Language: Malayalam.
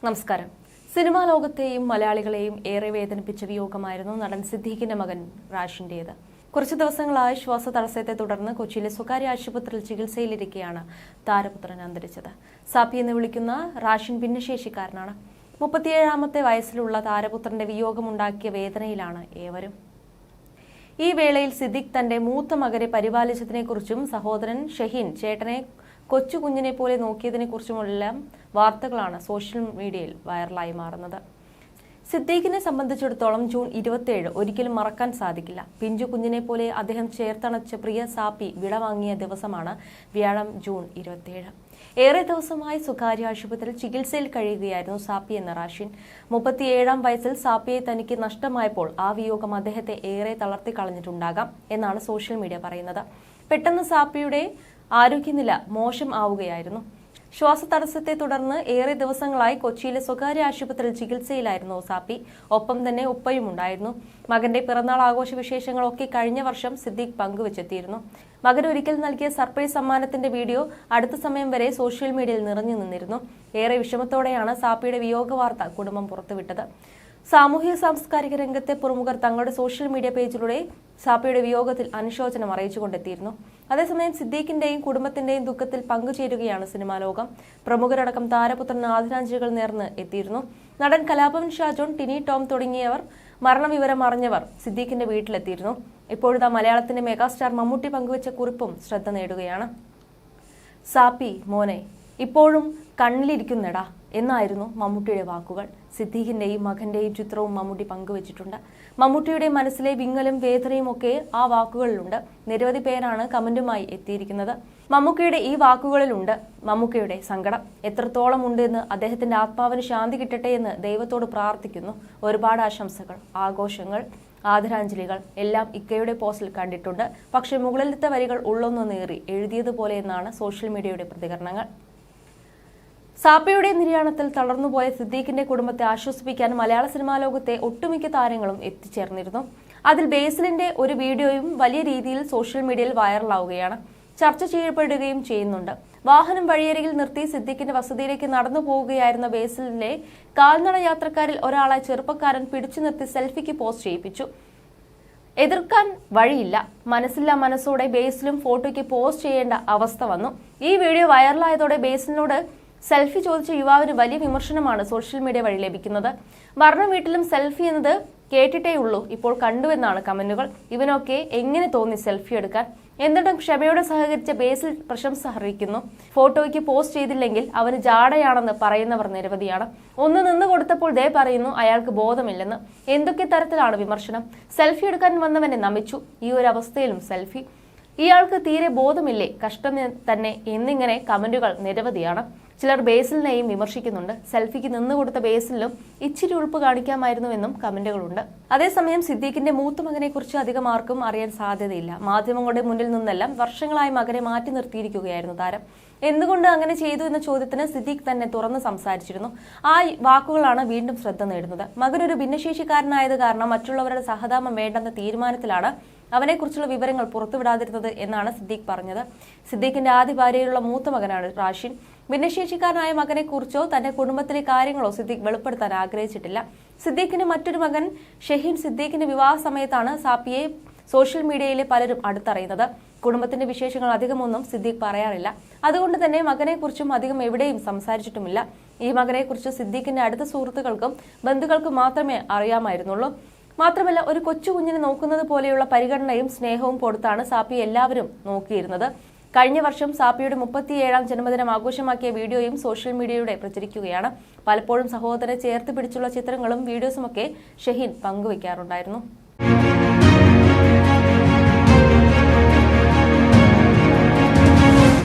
നമസ്കാരം. സിനിമാ ലോകത്തെയും മലയാളികളെയും ഏറെ വേദനിപ്പിച്ച വിയോഗമായിരുന്നു നടൻ സിദ്ദീഖിന്റെ മകൻ റാഷിന്റേത്. കുറച്ചു ദിവസങ്ങളായി ശ്വാസതടസ്സത്തെ തുടർന്ന് കൊച്ചിയിലെ സ്വകാര്യ ആശുപത്രിയിൽ ചികിത്സയിലിരിക്കെയാണ് താരപുത്രൻ അന്തരിച്ചത്. സാപ്പി എന്ന് വിളിക്കുന്ന റാഷിൻ ഭിന്നശേഷിക്കാരനാണ്. 37ാമത്തെ വയസ്സിലുള്ള താരപുത്രന്റെ വിയോഗമുണ്ടാക്കിയ വേദനയിലാണ് ഏവരും. ഈ വേളയിൽ സിദ്ദീഖ് തന്റെ മൂത്ത മകനെ പരിപാലിച്ചതിനെക്കുറിച്ചും സഹോദരൻ ഷഹീൻ ചേട്ടനെ കൊച്ചു കുഞ്ഞിനെ പോലെ നോക്കിയതിനെക്കുറിച്ചുമെല്ലാം വാർത്തകളാണ് സോഷ്യൽ മീഡിയയിൽ വൈറലായി മാറുന്നത്. സിദ്ദീഖിനെ സംബന്ധിച്ചിടത്തോളം ജൂൺ 27 ഒരിക്കലും മറക്കാൻ സാധിക്കില്ല. പിഞ്ചു കുഞ്ഞിനെ പോലെ അദ്ദേഹം ചേർത്തണച്ച പ്രിയ സാപ്പി വിടവാങ്ങിയ ദിവസമാണ് വ്യാഴം ജൂൺ 27. ഏറെ ദിവസമായി സ്വകാര്യ ആശുപത്രിയിൽ ചികിത്സയിൽ കഴിയുകയായിരുന്നു സാപ്പി എന്ന റാഷിൻ. 37ാം വയസ്സിൽ സാപ്പിയെ തനിക്ക് നഷ്ടമായപ്പോൾ ആ വിയോഗം അദ്ദേഹത്തെ ഏറെ തളർത്തിക്കളഞ്ഞിട്ടുണ്ടാകാം എന്നാണ് സോഷ്യൽ മീഡിയ പറയുന്നത്. പെട്ടെന്ന് സാപ്പിയുടെ ആരോഗ്യനില മോശം ആവുകയായിരുന്നു. ശ്വാസതടസ്സത്തെ തുടർന്ന് ഏറെ ദിവസങ്ങളായി കൊച്ചിയിലെ സ്വകാര്യ ആശുപത്രിയിൽ ചികിത്സയിലായിരുന്നു സാപ്പി. ഒപ്പം തന്നെ ഉപ്പയും ഉണ്ടായിരുന്നു. മകന്റെ പിറന്നാൾ ആഘോഷ വിശേഷങ്ങളൊക്കെ കഴിഞ്ഞ വർഷം സിദ്ദീഖ് പങ്കുവച്ചെത്തിയിരുന്നു. മകന് ഒരിക്കൽ നൽകിയ സർപ്രൈസ് സമ്മാനത്തിന്റെ വീഡിയോ അടുത്ത സമയം വരെ സോഷ്യൽ മീഡിയയിൽ നിറഞ്ഞു നിന്നിരുന്നു. ഏറെ വിഷമത്തോടെയാണ് സാപ്പിയുടെ വിയോഗ വാർത്ത കുടുംബം പുറത്തുവിട്ടത്. സാമൂഹിക സാംസ്കാരിക രംഗത്തെ പ്രമുഖർ തങ്ങളുടെ സോഷ്യൽ മീഡിയ പേജിലൂടെ സാപ്പിയുടെ വിയോഗത്തിൽ അനുശോചനം അറിയിച്ചുകൊണ്ടെത്തിയിരുന്നു. അതേസമയം സിദ്ദീഖിന്റെയും കുടുംബത്തിന്റെയും ദുഃഖത്തിൽ പങ്കുചേരുകയാണ് സിനിമാ ലോകം. പ്രമുഖരടക്കം താരപുത്രന് ആദരാഞ്ജലികൾ നേർന്ന് എത്തിയിരുന്നു. നടൻ കലാഭവൻ ഷാജോൺ, ടിനി ടോം തുടങ്ങിയവർ മരണവിവരം അറിഞ്ഞവർ സിദ്ദീഖിന്റെ വീട്ടിലെത്തിയിരുന്നു. ഇപ്പോഴത്തെ മലയാളത്തിന്റെ മെഗാസ്റ്റാർ മമ്മൂട്ടി പങ്കുവച്ച കുറിപ്പും ശ്രദ്ധ നേടുകയാണ്. സാപ്പി മോനെ, ഇപ്പോഴും കണ്ണിലിരിക്കുന്നടാ എന്നായിരുന്നു മമ്മൂട്ടിയുടെ വാക്കുകൾ. സിദ്ദീഖിന്റെയും മകന്റെയും ചിത്രവും മമ്മൂട്ടി പങ്കുവച്ചിട്ടുണ്ട്. മമ്മൂട്ടിയുടെ മനസ്സിലെ വിങ്ങലും വേദനയും ഒക്കെ ആ വാക്കുകളിലുണ്ട്. നിരവധി പേരാണ് കമന്റുമായി എത്തിയിരിക്കുന്നത്. മമ്മൂക്കയുടെ ഈ വാക്കുകളിലുണ്ട് മമ്മൂക്കയുടെ സങ്കടം എത്രത്തോളം ഉണ്ട് എന്ന്. അദ്ദേഹത്തിന്റെ ആത്മാവിന് ശാന്തി കിട്ടട്ടെ എന്ന് ദൈവത്തോട് പ്രാർത്ഥിക്കുന്നു. ഒരുപാട് ആശംസകൾ, ആഘോഷങ്ങൾ, ആദരാഞ്ജലികൾ എല്ലാം ഇക്കയുടെ പോസ്റ്റിൽ കണ്ടിട്ടുണ്ട്. പക്ഷെ മുകളിലത്തെ വരികൾ ഉള്ളൊന്ന് നേറി എഴുതിയതുപോലെ എന്നാണ് സോഷ്യൽ മീഡിയയുടെ പ്രതികരണങ്ങൾ. സാപ്പയുടെ നിര്യാണത്തിൽ തളർന്നുപോയ സിദ്ദീഖിന്റെ കുടുംബത്തെ ആശ്വസിപ്പിക്കാൻ മലയാള സിനിമാ ലോകത്തെ ഒട്ടുമിക്ക താരങ്ങളും എത്തിച്ചേർന്നിരുന്നു. അതിൽ ബേസിലിന്റെ ഒരു വീഡിയോയും വലിയ രീതിയിൽ സോഷ്യൽ മീഡിയയിൽ വൈറലാവുകയാണ്, ചർച്ച ചെയ്യപ്പെടുകയും ചെയ്യുന്നുണ്ട്. വാഹനം വഴിയരികിൽ നിർത്തി സിദ്ദീഖിന്റെ വസതിയിലേക്ക് നടന്നു പോവുകയായിരുന്ന ബേസിലിന്റെ കാൽനട യാത്രക്കാരിൽ ഒരാളെ ചെറുപ്പക്കാരൻ പിടിച്ചു നിർത്തി സെൽഫിക്ക് പോസ്റ്റ് ചെയ്യിപ്പിച്ചു. എതിർക്കാൻ വഴിയില്ല. മനസ്സില്ലാ മനസ്സോടെ ബേസിലും ഫോട്ടോയ്ക്ക് പോസ്റ്റ് ചെയ്യേണ്ട അവസ്ഥ വന്നു. ഈ വീഡിയോ വൈറലായതോടെ ബേസിലിനോട് സെൽഫി ചോദിച്ച യുവാവിന് വലിയ വിമർശനമാണ് സോഷ്യൽ മീഡിയ വഴി ലഭിക്കുന്നത്. വർണ്ണ വീട്ടിലും സെൽഫി എന്നത് കേട്ടിട്ടേ ഉള്ളൂ, ഇപ്പോൾ കണ്ടുവെന്നാണ് കമന്റുകൾ. ഇവനൊക്കെ എങ്ങനെ തോന്നി സെൽഫി എടുക്കാൻ? എന്നിട്ടും ക്ഷമയോടെ സഹകരിച്ച ബേസിൽ പ്രശംസ അറിയിക്കുന്നു. ഫോട്ടോയ്ക്ക് പോസ്റ്റ് ചെയ്തില്ലെങ്കിൽ അവന് ജാടയാണെന്ന് പറയുന്നവർ നിരവധിയാണ്. ഒന്ന് നിന്ന് കൊടുത്തപ്പോൾ ദേ പറയുന്നു അയാൾക്ക് ബോധമില്ലെന്ന്. എന്തൊക്കെ തരത്തിലാണ് വിമർശനം? സെൽഫി എടുക്കാൻ വന്നവനെ നമിച്ചു. ഈ ഒരു അവസ്ഥയിലും സെൽഫി. ഇയാൾക്ക് തീരെ ബോധമില്ലേ? കഷ്ടം തന്നെ എന്നിങ്ങനെ കമന്റുകൾ നിരവധിയാണ്. ചിലർ ബേസിലിനെയും വിമർശിക്കുന്നുണ്ട്. സെൽഫിക്ക് നിന്നുകൊടുത്ത ബേസിലും ഇച്ചിരി ഉൾപ്പ് കാണിക്കാമായിരുന്നുവെന്നും കമന്റുകളുണ്ട്. അതേസമയം സിദ്ദീഖിന്റെ മൂത്ത മകനെ കുറിച്ച് അധികം ആർക്കും അറിയാൻ സാധ്യതയില്ല. മാധ്യമങ്ങളുടെ മുന്നിൽ നിന്നെല്ലാം വർഷങ്ങളായി മകനെ മാറ്റി നിർത്തിയിരിക്കുകയായിരുന്നു താരം. എന്തുകൊണ്ട് അങ്ങനെ ചെയ്തു എന്ന ചോദ്യത്തിന് സിദ്ദീഖ് തന്നെ തുറന്ന് സംസാരിച്ചിരുന്നു. ആ വാക്കുകളാണ് വീണ്ടും ശ്രദ്ധ നേടുന്നത്. മകനൊരു ഭിന്നശേഷിക്കാരനായത് കാരണം മറ്റുള്ളവരുടെ സഹതാപം വേണ്ടെന്ന തീരുമാനത്തിലാണ് അവനെക്കുറിച്ചുള്ള വിവരങ്ങൾ പുറത്തുവിടാതിരുന്നത് എന്നാണ് സിദ്ദീഖ് പറഞ്ഞത്. സിദ്ദീഖിന്റെ ആദ്യ ഭാര്യയിലുള്ള മൂത്ത മകനാണ് റാഷിൻ. ഭിന്നശേഷിക്കാരനായ മകനെ കുറിച്ചോ തന്റെ കുടുംബത്തിലെ കാര്യങ്ങളോ സിദ്ദീഖ് വെളിപ്പെടുത്താൻ ആഗ്രഹിച്ചിട്ടില്ല. സിദ്ദീഖിന്റെ മറ്റൊരു മകൻ ഷഹീൻ സിദ്ദീഖിന്റെ വിവാഹ സമയത്താണ് സാപ്പിയെ സോഷ്യൽ മീഡിയയിലെ പലരും അടുത്തറിയുന്നത്. കുടുംബത്തിന്റെ വിശേഷങ്ങൾ അധികമൊന്നും സിദ്ദീഖ് പറയാറില്ല. അതുകൊണ്ട് തന്നെ മകനെക്കുറിച്ചും അധികം എവിടെയും സംസാരിച്ചിട്ടുമില്ല. ഈ മകനെക്കുറിച്ച് സിദ്ദീഖിന്റെ അടുത്ത സുഹൃത്തുക്കൾക്കും ബന്ധുക്കൾക്കും മാത്രമേ അറിയാമായിരുന്നുള്ളൂ. മാത്രമല്ല, ഒരു കൊച്ചു കുഞ്ഞിനെ നോക്കുന്നത് പോലെയുള്ള പരിഗണനയും സ്നേഹവും കൊടുത്താണ് സാപ്പി എല്ലാവരും നോക്കിയിരുന്നത്. കഴിഞ്ഞ വർഷം സാപ്പിയുടെ 37ാം ജന്മദിനം ആഘോഷമാക്കിയ വീഡിയോയും സോഷ്യൽ മീഡിയയുടെ പ്രചരിക്കുകയാണ്. പലപ്പോഴും സഹോദരനെ ചേർത്ത് പിടിച്ചുള്ള ചിത്രങ്ങളും വീഡിയോസുമൊക്കെ ഷഹീൻ പങ്കുവയ്ക്കാറുണ്ടായിരുന്നു.